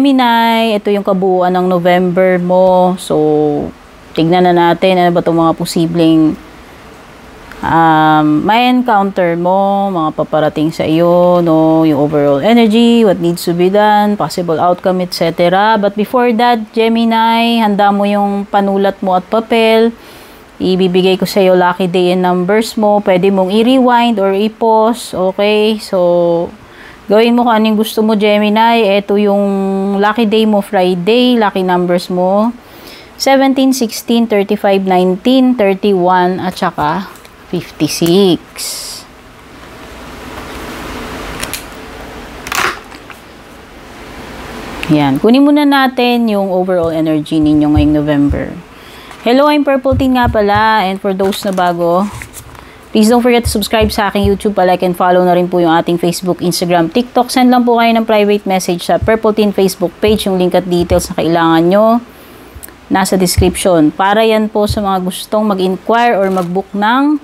Gemini, ito yung kabuuan ng November mo. So, tignan na natin ano ba itong mga posibleng may encounter mo, mga paparating sa iyo, no, yung overall energy, what needs to be done, possible outcome, etc. But before that, Gemini, handa mo yung panulat mo at papel. Ibibigay ko sa iyo lucky day and numbers mo. Pwede mong i-rewind or i-pause. Okay? So, gawin mo kung anong gusto mo, Gemini. Ito yung lucky day mo, Friday. Lucky numbers mo, 17, 16, 35, 19, 31, at saka 56. Yan. Kunin muna natin yung overall energy ninyo ngayong November. Hello, I'm Purple Teen nga pala. And for those na bago, please don't forget to subscribe sa aking YouTube, like and follow na rin po yung ating Facebook, Instagram, TikTok. Send lang po kayo ng private message sa Purple Teen Facebook page. Yung link at details na kailangan nyo nasa description. Para yan po sa mga gustong mag-inquire or mag-book ng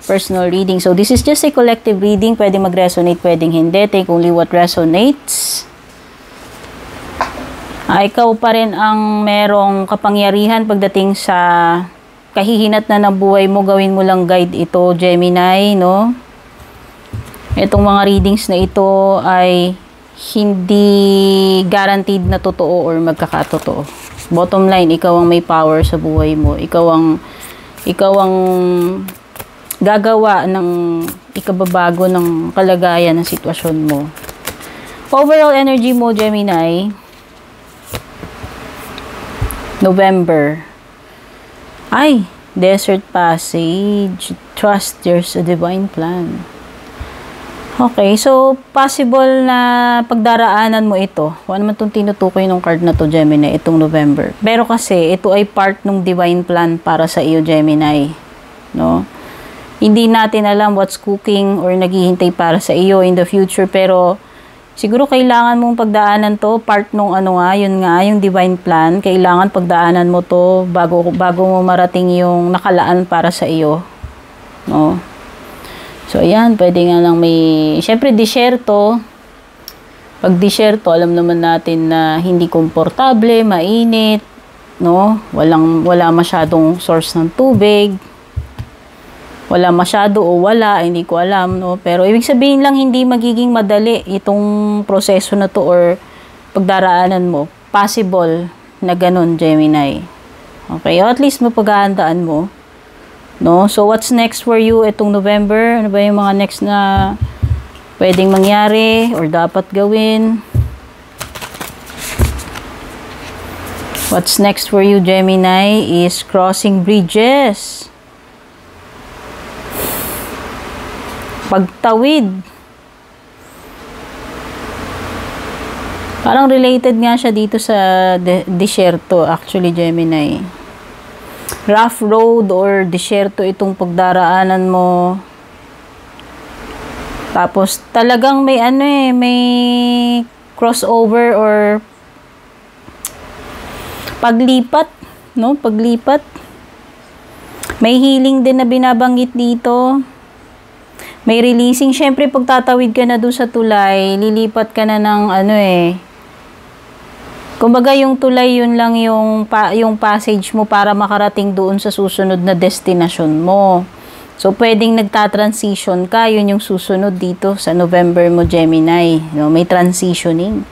personal reading. So, this is just a collective reading. Pwedeng mag-resonate, pwedeng hindi. Take only what resonates. Ikaw pa rin ang merong kapangyarihan pagdating sa kahihinat na ng buhay mo. Gawin mo lang guide ito, Gemini, no? Itong mga readings na ito ay hindi guaranteed na totoo or magkakatotoo. Bottom line, ikaw ang may power sa buhay mo. Ikaw ang gagawa ng ikababago ng kalagayan ng sitwasyon mo. Overall energy mo, Gemini, November. Ay, desert passage. Trust there's a divine plan. Okay, so possible na pagdaraanan mo ito. Kung ano man itong tinutukoy ng card na to, Gemini, itong November. Pero kasi ito ay part ng divine plan para sa iyo, Gemini. No? Hindi natin alam what's cooking or naghihintay para sa iyo in the future, pero siguro kailangan mong pagdaanan to, part nung ano nga, yun nga, yung divine plan. Kailangan pagdaanan mo to bago mo marating yung nakalaan para sa iyo. No? So, ayan, pwede nga lang may, syempre, disyerto. Pag disyerto, alam naman natin na hindi komportable, mainit, no? Wala masyadong source ng tubig. Wala masyado o wala, hindi ko alam, no? Pero, ibig sabihin lang, hindi magiging madali itong proseso na to or pagdaraanan mo. Possible na ganun, Gemini. Okay, o at least mapaghahandaan mo. No? So, what's next for you itong November? Ano ba yung mga next na pwedeng mangyari or dapat gawin? What's next for you, Gemini, is crossing bridges. Pagtawid. Parang related nga siya dito sa disyerto, actually, Gemini. Rough road or disyerto itong pagdaraanan mo. Tapos talagang may may crossover or paglipat, no? Paglipat. May healing din na binabanggit dito. May releasing. Syempre pag tatawid ka na doon sa tulay, lilipat ka na ng kumbaga yung tulay, yun lang yung passage mo para makarating doon sa susunod na destination mo. So, pwedeng nagta-transition ka, yun yung susunod dito sa November mo, Gemini. No? May transitioning.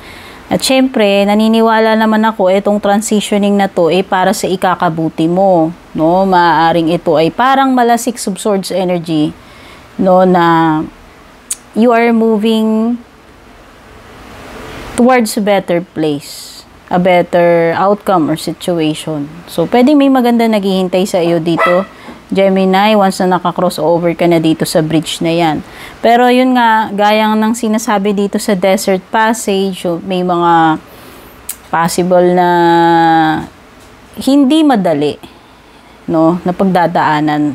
At syempre, naniniwala naman ako, itong transitioning na to, para sa ikakabuti mo. No? Maaaring ito ay parang mala Six of Swords energy, no? Na you are moving towards a better place. A better outcome or situation. So, pwedeng may maganda naghihintay sa iyo dito, Gemini, once na naka-crossover ka na dito sa bridge na yan. Pero, yun nga, gaya ng sinasabi dito sa desert passage, may mga possible na hindi madali, no, na pagdadaanan,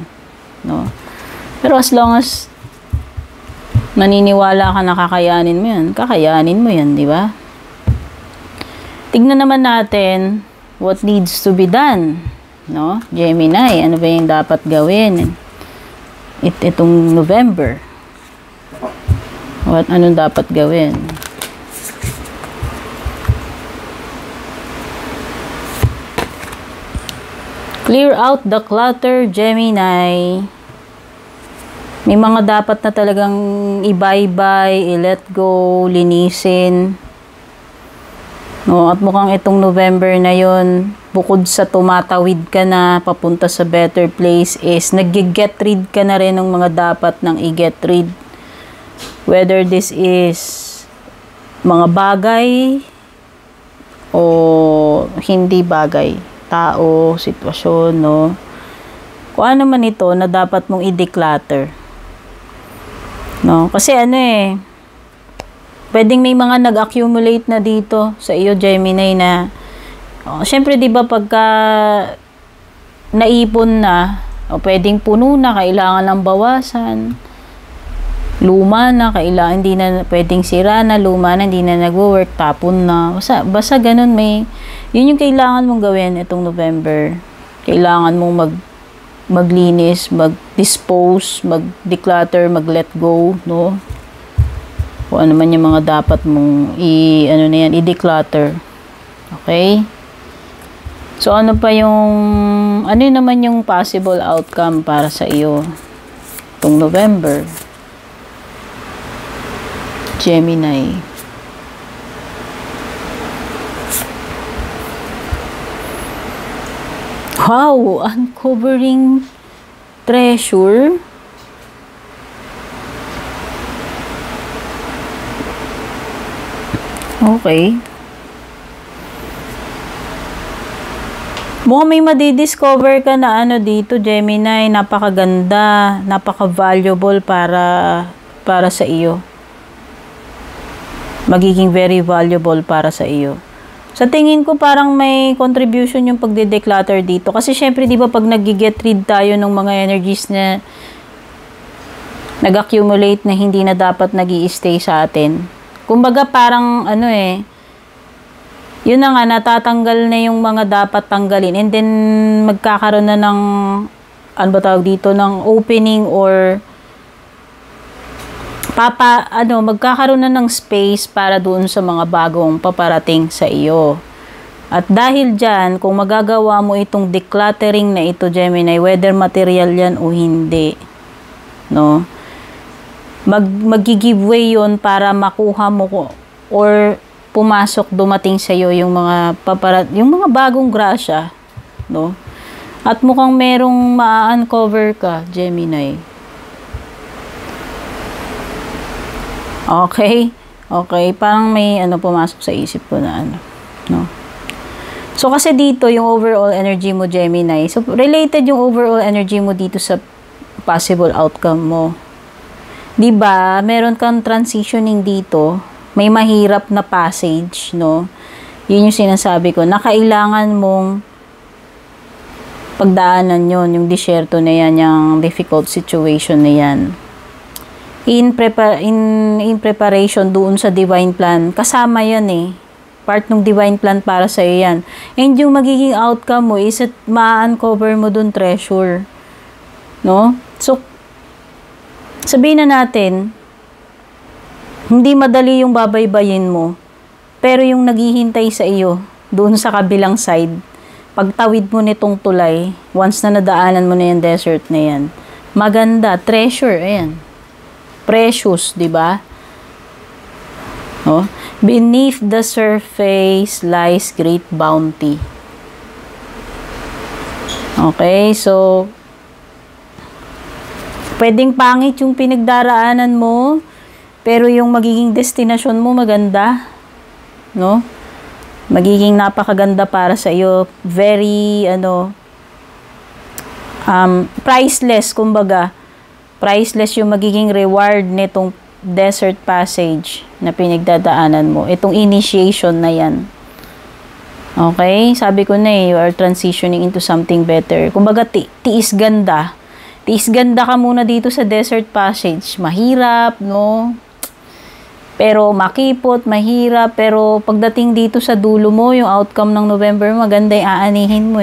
no. Pero, as long as naniniwala ka na kakayanin mo yan, di ba? Tignan naman natin what needs to be done, no? Gemini, ano ba yung dapat gawin? Itong November. Anong dapat gawin? Clear out the clutter, Gemini. May mga dapat na talagang i-bye-bye, i-let go, linisin. No, at mukhang itong November na yon, bukod sa tumatawid ka na papunta sa better place, is nag-get rid ka na rin ng mga dapat nang i-get rid. Whether this is mga bagay o hindi bagay, tao, sitwasyon, no? Kung ano man ito na dapat mong i-declutter. No? Kasi pwedeng may mga nag-accumulate na dito sa iyo, Gemini, na syempre, di ba, pagka naipon na, pwedeng puno na, kailangan ng bawasan. Luma na, kailangan, hindi na, pwedeng sira na, luma na, hindi na nag-work, tapon na. Basta ganun, yun yung kailangan mong gawin itong November. Kailangan mong maglinis, mag-dispose, mag-declutter, mag-let go, no? Kung ano man yung mga dapat mong i-declutter. Okay? So, ano naman yung possible outcome para sa iyo itong November? Gemini. Wow! Uncovering treasure. Okay. Mukhang may madidiscover ka na dito, Gemini, napakaganda, napaka-valuable para sa iyo. Magiging very valuable para sa iyo. Sa tingin ko parang may contribution yung pagde-declutter dito. Kasi syempre, di ba, pag nag-get rid tayo ng mga energies na nag-accumulate na hindi na dapat nag-i-stay sa atin. Kumbaga parang yun na nga, natatanggal na yung mga dapat tanggalin, and then magkakaroon na ng ng opening, or magkakaroon na ng space para doon sa mga bagong paparating sa iyo. At dahil dyan, kung magagawa mo itong decluttering na ito, Gemini, whether material yan o hindi, no, mag-giveaway yun para makuha mo or dumating sa iyo yung mga yung mga bagong grasya, no? At mukhang merong ma-uncover ka, Gemini. Okay? Okay, parang may pumasok sa isip ko na no? So, kasi dito, yung overall energy mo, Gemini, so related yung overall energy mo dito sa possible outcome mo. Diba, meron kang transitioning dito, may mahirap na passage, no? Yun yung sinasabi ko, na kailangan mong pagdaanan yun, yung disyerto na yan, yung difficult situation na yan. In preparation doon sa divine plan, kasama yan part ng divine plan para sa iyo yan. And yung magiging outcome mo is ma-uncover mo doon treasure, no? So, sabihin na natin, hindi madali yung babaybayin mo, pero yung naghihintay sa iyo, doon sa kabilang side, pagtawid mo nitong tulay, once na nadaanan mo na yung desert na yan, maganda, treasure, ayan. Precious, di ba? No? Beneath the surface lies great bounty. Okay, so pwedeng pangit yung pinagdaraanan mo, pero yung magiging destination mo maganda, no? Magiging napakaganda para sa iyo, very priceless, kumbaga. Priceless yung magiging reward nitong desert passage na pinagdadaanan mo. Itong initiation na yan. Okay? Sabi ko na you are transitioning into something better. Kumbaga, tiis ganda. Tiis ganda ka muna dito sa desert passage. Mahirap, no? Pero makipot, mahirap. Pero pagdating dito sa dulo mo, yung outcome ng November, maganda yung aanihin mo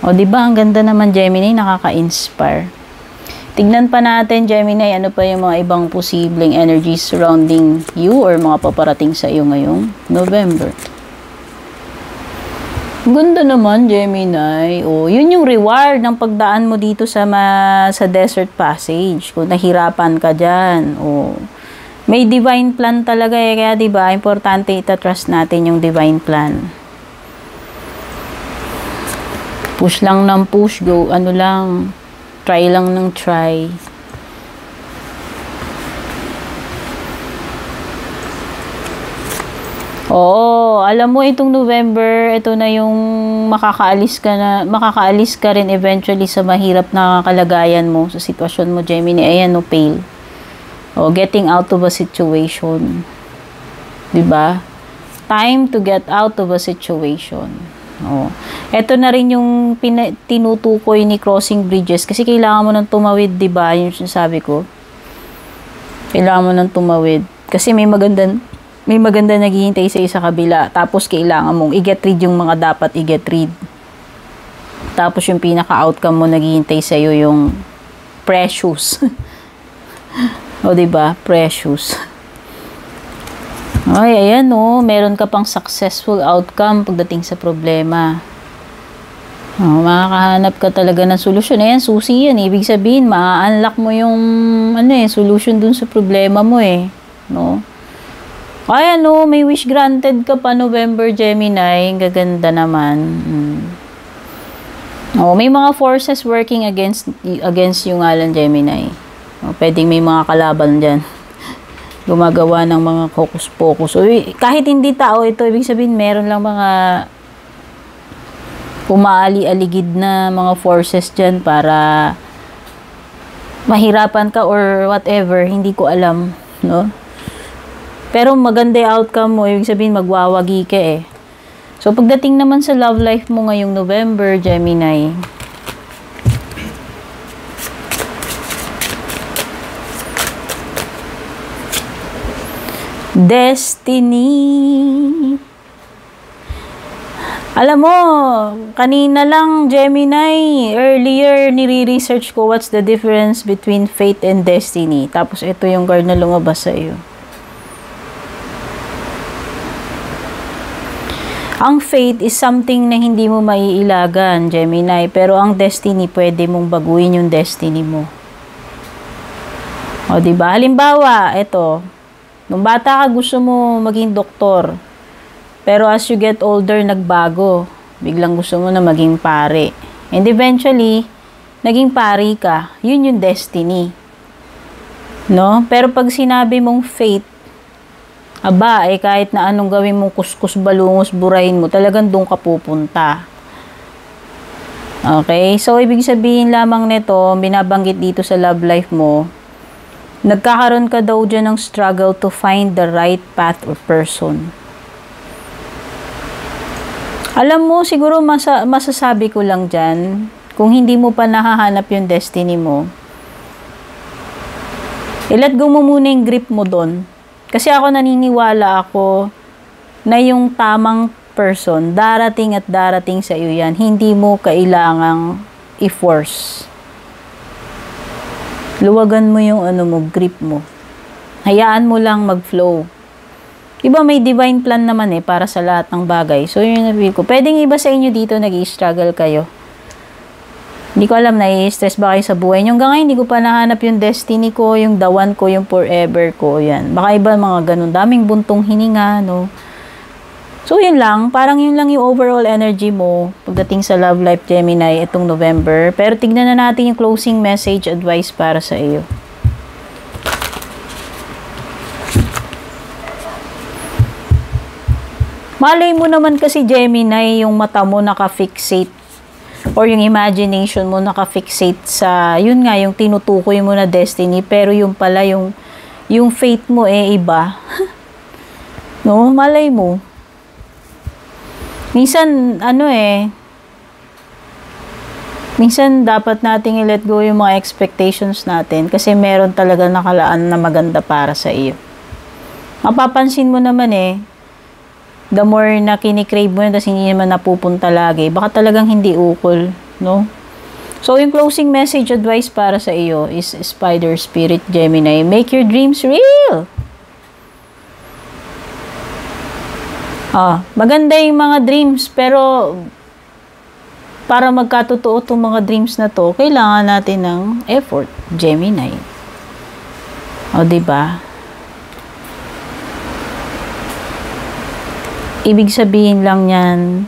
O, diba? Ang ganda naman, Gemini. Nakaka-inspire. Tignan pa natin, Gemini, ano pa yung mga ibang posibleng energies surrounding you or mga paparating sa iyo ngayong November. Ganda naman, Gemini. O, yun yung reward ng pagdaan mo dito sa desert passage. Kung nahirapan ka dyan. O, may divine plan talaga eh. Kaya diba, importante itatrust natin yung divine plan. Push lang ng push. Go, ano lang. Try lang ng try. Oo, alam mo itong November, ito na yung makakaalis ka rin eventually sa mahirap na kalagayan mo, sa sitwasyon mo, Gemini. Ayan, no, pale. Oh, getting out of a situation. 'Di ba? Time to get out of a situation. Oh. Ito na rin yung tinutukoy ni crossing bridges kasi kailangan mo nang tumawid, 'di ba? Yung sinasabi ko. Kailangan mo nang tumawid kasi may maganda naghihintay sa kabila. Tapos kailangan mong i-get rid yung mga dapat i-get rid. Tapos yung pinaka-outcome mo naghihintay sa iyo yung precious. O, diba? Precious. Ay, ayan o. Meron ka pang successful outcome pagdating sa problema. Makakahanap ka talaga ng solusyon. Ayan, susi yan. Ibig sabihin, ma-unlock mo yung solution dun sa problema mo eh. No? Ay, may wish granted ka pa, November, Gemini. Ang gaganda naman. May mga forces working against yung ngalan, Gemini. Pwedeng may mga kalaban dyan. Gumagawa ng mga hocus-pocus. Kahit hindi tao ito, ibig sabihin meron lang mga umaali-aligid na mga forces dyan para mahirapan ka or whatever. Hindi ko alam. No? Pero maganda yung outcome mo. Ibig sabihin magwawagi ka eh. So, pagdating naman sa love life mo ngayong November, Gemini, Destiny. Alam mo, kanina lang, Gemini, earlier, nire-research ko what's the difference between fate and destiny. Tapos, ito yung card na lumabas sa iyo. Ang fate is something na hindi mo maiilagan, Gemini. Pero ang destiny, pwede mong baguhin yung destiny mo. O, diba? Halimbawa, ito. Nung bata ka, gusto mo maging doktor. Pero as you get older, nagbago. Biglang gusto mo na maging pare. And eventually, naging pari ka. Yun yung destiny. No? Pero pag sinabi mong fate, kahit na anong gawin mong kuskus, balungos, burahin mo, talagang doon ka pupunta. Okay? So, ibig sabihin lamang nito, binabanggit dito sa love life mo, nagkakaroon ka daw dyan ng struggle to find the right path or person. Alam mo, siguro masasabi ko lang dyan, kung hindi mo pa nahahanap yung destiny mo, let go mo muna yung grip mo doon. Kasi ako naniniwala ako na yung tamang person, darating at darating sa iyo yan. Hindi mo kailangang i-force. Luwagan mo yung grip mo. Hayaan mo lang mag-flow. Diba may divine plan naman para sa lahat ng bagay. So yun yung nabi ko. Pwedeng iba sa inyo dito nag-i-struggle kayo. Hindi ko alam, nai-stress ba kayo sa buhay nyo? Hanggang ngayon, hindi ko pa nahanap yung destiny ko, yung the one ko, yung forever ko. Yan. Baka iba mga ganun. Daming buntong hininga, no? So, yun lang. Parang yun lang yung overall energy mo pagdating sa love life, Gemini, itong November. Pero tignan na natin yung closing message advice para sa iyo. Malay mo naman kasi, Gemini, yung mata mo naka-fixate or yung imagination mo naka-fixate sa, yun nga, yung tinutukoy mo na destiny, pero yung pala, yung fate mo iba. No? Malay mo. Minsan, minsan dapat nating i-let go yung mga expectations natin kasi meron talaga nakalaan na maganda para sa iyo. Mapapansin mo naman the more na kinikrave mo yun, tapos hindi naman napupunta lagi, baka talagang hindi ukol, no? So, yung closing message advice para sa iyo is Spider Spirit, Gemini. Make your dreams real! Maganda yung mga dreams, pero para magkatotoo itong mga dreams na to, kailangan natin ng effort, Gemini. Diba? Ibig sabihin lang yan,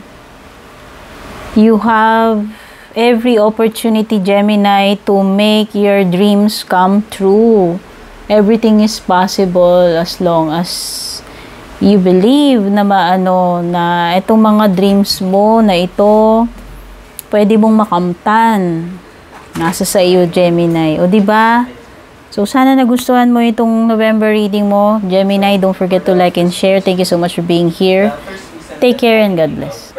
you have every opportunity, Gemini, to make your dreams come true. Everything is possible as long as you believe na na itong mga dreams mo na ito, pwede mong makamtan. Nasa sa iyo, Gemini. Diba? So, sana nagustuhan mo itong November reading mo. Gemini, don't forget to like and share. Thank you so much for being here. Take care and God bless.